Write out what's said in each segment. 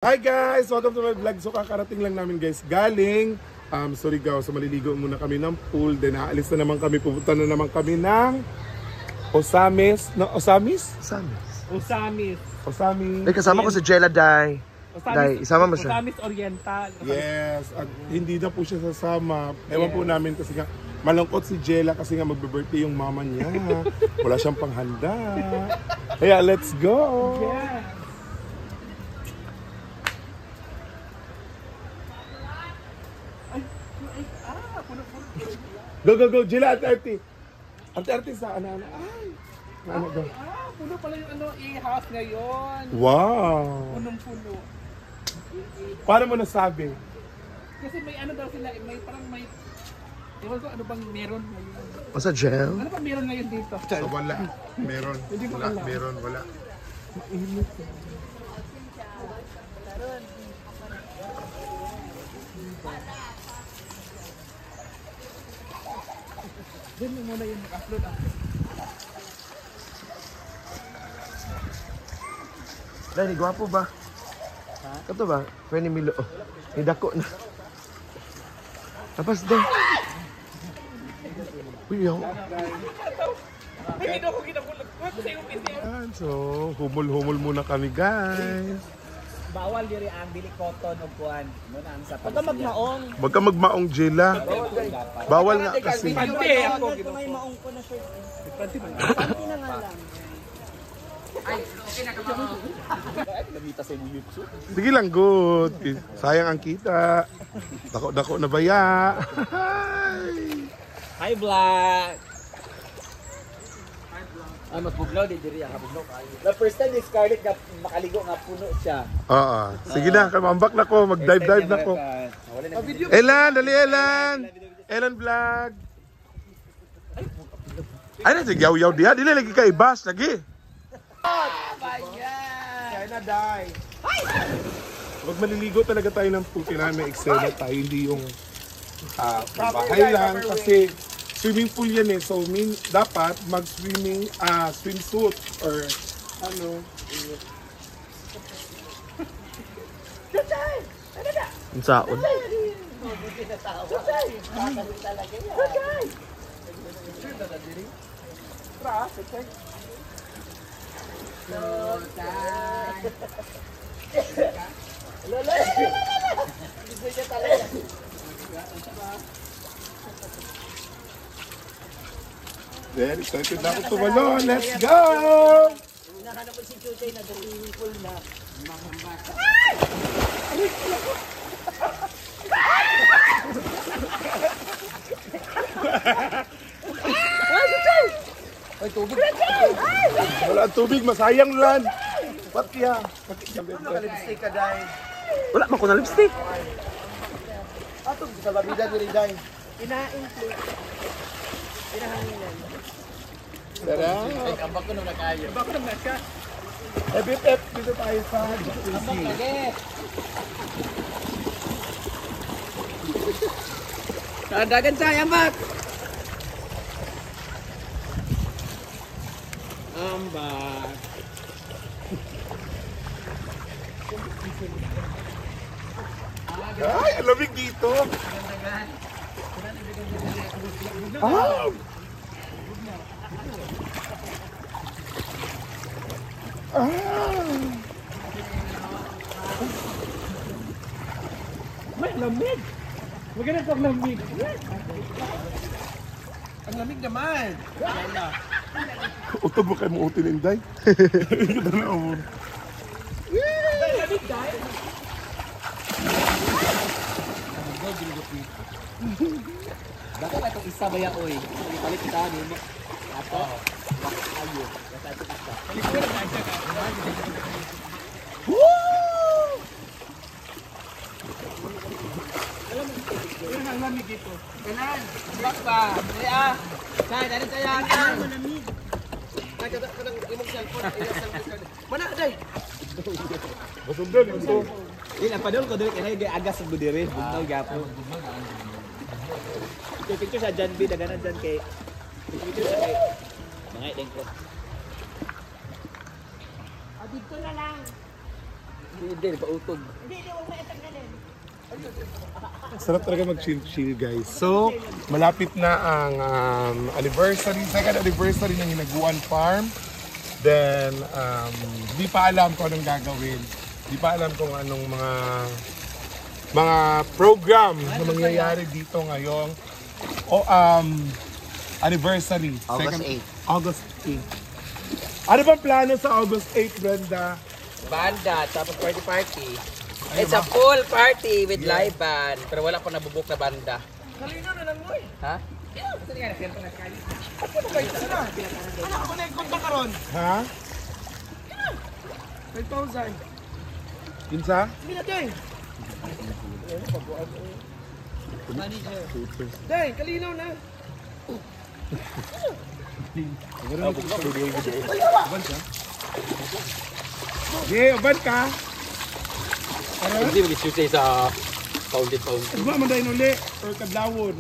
Hi guys! Welcome to my vlog. So kakarating lang namin guys galing Surigao. So maliligo muna kami ng pool. Then aalis na naman kami. Pupunta na naman kami ng Osamis. No, Osamis? Osamis. Ay, kasama ko si Jella Dai. Dai, isama mo siya. Osamis Oriental. Yes. At hindi na po siya sasama. Ewan po namin kasi nga malungkot si Jella kasi nga magbe-birthday yung mama niya. Wala siyang panghanda. Kaya let's go! Yeah. Go, go, go! Jella, arte-arte! Arte-arte sa ana-ana. Ay! Go. Puno pala yung i-house ngayon. Wow! Punong-puno. Paano mo nasabi? Kasi may ano daw sila, may ewan ko ano bang meron ngayon. O sa gel? Ano bang meron ngayon dito? So, wala. Meron. Hindi ko Wala. alam. Meron. Wala. Diyan mo muna yung upload ah. Dai, gwapo ba? Kato ba? Pwede milo. Oh, may dako na. Tapos Dai. Uy, yaw. Hindi ako kinakulat. Wag sa yung PC. So, humul-humul muna kami guys. Bawal diri ang dili cotton o kuan. No na ang sa Pagka magmaong. Huwag ka magmaong Jella. Bawal nga kasi. Pante ako. may maong ko na shirt. Pante man. Panty na nga lang. Namita sa YouTube. Sige lang, good. Sayang ang kita. Dako-dako na baya. Hi vlog. Ay magbuglaw di diri ang buglaw kayo. The first time ni Scarlett nga makaligo nga puno siya. Oo. Sige na, kamambak na ko. Mag-dive-dive na ko. Elan, dali Elan. Elan vlog. Ay na, sige, yaw-yaw diha. Dili lagi ka ibas, lagi. Sana dai. Pag maliligo talaga tayo ng puti na may eksena tayo, hindi yung bahay lang kasi swimming pool yan eh. So dapat mag-swimming swimsuit or ano. Ang saon. Then, excited na ako tumalon. Let's go! Nahanap ko si Chuchay na swimming pool na. Ay tubig. Wala ang tubig, masayang lan. Ba't kaya? Naka-lipstick ka dai. Wala man ko na lipstick. Ato sa babida diri dai. Inain please. Pinahanginan. Tara! Ay ambak ko na kayo. Bako naman ka. FFF, dito tayo sa jacuzzi. Dagan saya ambak. Ambak. Ay, ang lamig dito. Ah! May lamig. Maganda pag lamig. Ang lamig naman. Utod mo kayo mo utin, Inday. Ito na ako. Lamig dahil. Baka na itong isa ba ya oy? Ipalit kita ni mo. Ato. Ayo. Basta ito isa. Ang lamig dito. Kanan. Bak ba? Dali ah. Say, dali tayo. Malamig. Ay kadang imong cellphone. Mana day? Basundal ito. Ila padol ko dili kay agas sa budire. Bugnaw gapo. Picture sa Jan B daganan dyan kay picture sa kay mga ideng ko. Dito na lang. Hindi, pautog. Sarap talaga mag-chill-chill guys. So, malapit na ang anniversary, second anniversary ng Hinaguan Farm. Then, di pa alam kung anong gagawin. Di pa alam kung anong mga program na mangyayari dito ngayong anniversary. August 8. Ano bang plano sa August 8, Brenda? Banda, tapos party. It's a full party with live band. Pero wala pa nabubuk na banda. Kalino na lang mo eh. Ha? Anak ko na yung konta karon. Ha? 5,000. Kinsa? Hindi na, Day. Day, kalinaw na. Yeah, uban ka. Hindi mag-shoot sa founded. Ugma man dahil uli or kadlawon.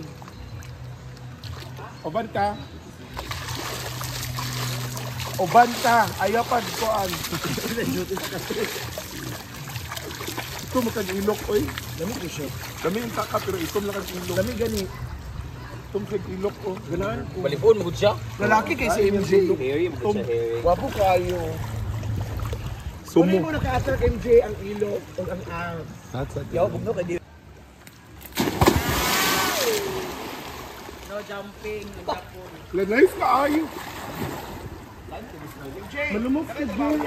Uban ka. Uban ka. Ayaw pa dikoan. Ito makag-ilok oy. Dami ko siya. Dami yung taka pero itom lang kag-ilok. Dami gani. Itom sa ilok oh. Ganan. Balibon, magod siya. Lalaki kay si MJ. Harry, magod siya, Harry. Wapo kayo. Sumo. Kunin mo naka-attack MJ ang ilog o ang arms. That's it. Yaw, bugno kay di. No jumping, no japon. Nice ka ayo. Malumok ka dyan.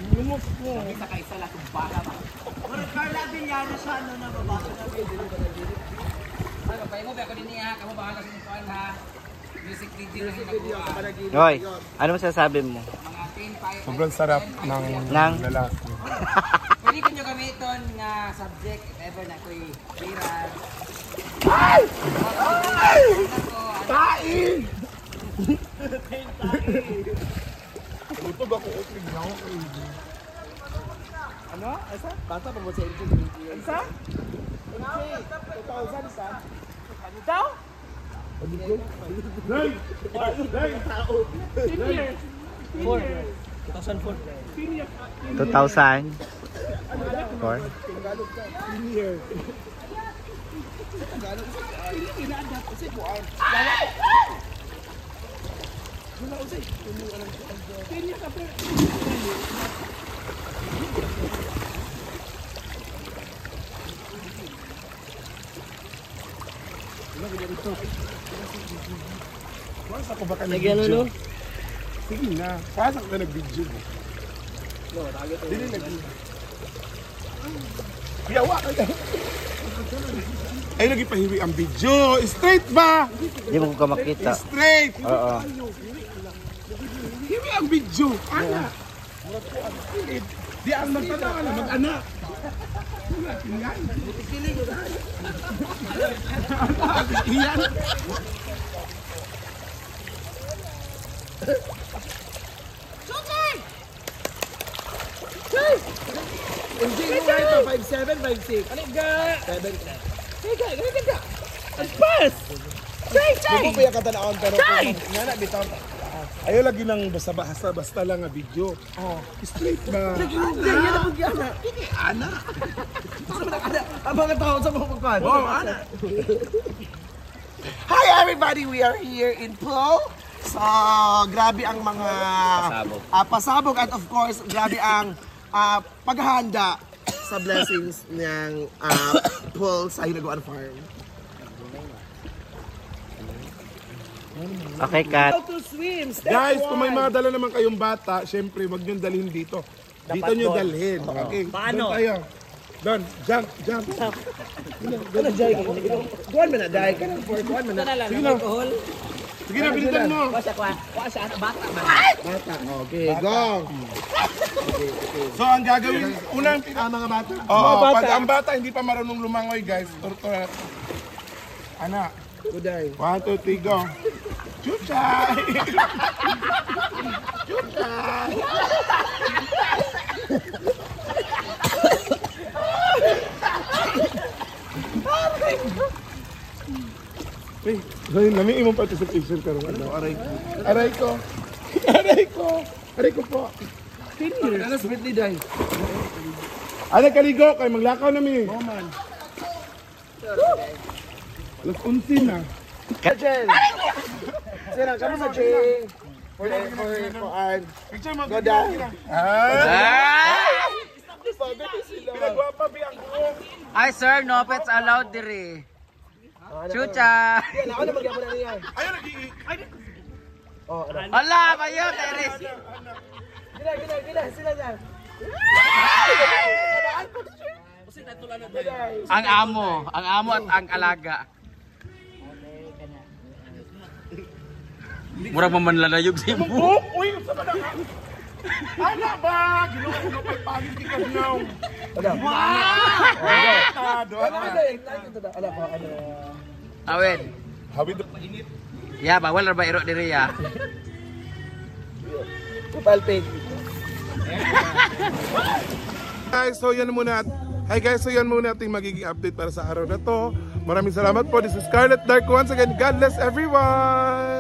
Malumok ko. Sa kaisa lang kung baka ba. Carla Villano siya ano na babasa na video. Ay, kapay mo, ako din niya. Kamu bahala sa kuhan ha. Music video na ginagawa. Hoy, ano masasabi mo? Mga 10, 5, Sobrang sarap ng Nang? lalaki. Pwede ko nyo gamiton nga subject if ever na ko'y viral. Tain! Ito ba ko okay na ako? Ano? Asa? Bata pa mo sa MJ. Isa? MJ, 2,000 isa. Ano daw? Day! Day! 2,000? For? Senior. Pasok ko ba ka nag-video? Sige na. Pasok ka nag-video. Dili nag-video. Yawa ka na. Ay, lagi pahiwi ang video. Straight ba? Hindi mo ko makita. Straight. Oo. Hiwi ang video. Ana. Di ang magtanaw na mag-anak. Iyan. MJ mo nga ito, 5'7", 5'6". Ano ga? 7'7". Higa, higa. Ang pas! Chay! Hindi mo pa katanaan pero nga na bitaw. Ayaw lagi ng basta lang nga video. Oh, straight ba? Hindi, yan ang magyana. Hindi, ana. Ang mga tao sa mga pagkuhan. Oh, ana. Hi everybody, we are here in Pool. So, grabe ang mga pasabog at of course, grabe ang paghahanda sa blessings ng Pool sa Hinaguan Farm. Okay, Kat. How to swim, step Guys, kung may 1. mga dala naman kayong bata, syempre, wag nyo dalhin dito. Dito nyo dalhin. Okay. Paano? Doon tayo. Doon. Jump. Ano jay ka? Kuhan mo na, jay ka na. Kuhan mo na. Sige na. Sige na, bilisan mo. Bata man. Bata. Okay, go. So, ang gagawin, unang mga bata. Oo, pag ang bata hindi pa marunong lumangoy, guys, turtura. Anak. Kuday. 1, 2, 3, go. Chuchay! Chuchay! Hey, nami imong participation karon ano? Aray ko. Aray ko po. 10 years. Ano, sweetly dahil. Ano kaligo kay maglakaw na mi. Alas 11 na. Jen! Sino, kamo sa Jing? For Picture mo. Go down. Pinagwapa bi ang buhok. Ay sir, no pets allowed diri. Chucha. Yan, ako na magyapon na niya. Ayun lagi. Hala, bayo, Teres. Gila, sila dyan. Ang amo at ang alaga. Murag mamanlalayog si mo. Oh, uy, sa ba na? Ana ba? Gino kay pangit ki kadlaw. Awen. Hawid. Ya, bawal ra ba iro diri ya? Palpig. Guys, so yan muna. Hi guys, so yan muna ating magiging update para sa araw na to. Maraming salamat po. This is Scarlet Dark once again. God bless everyone!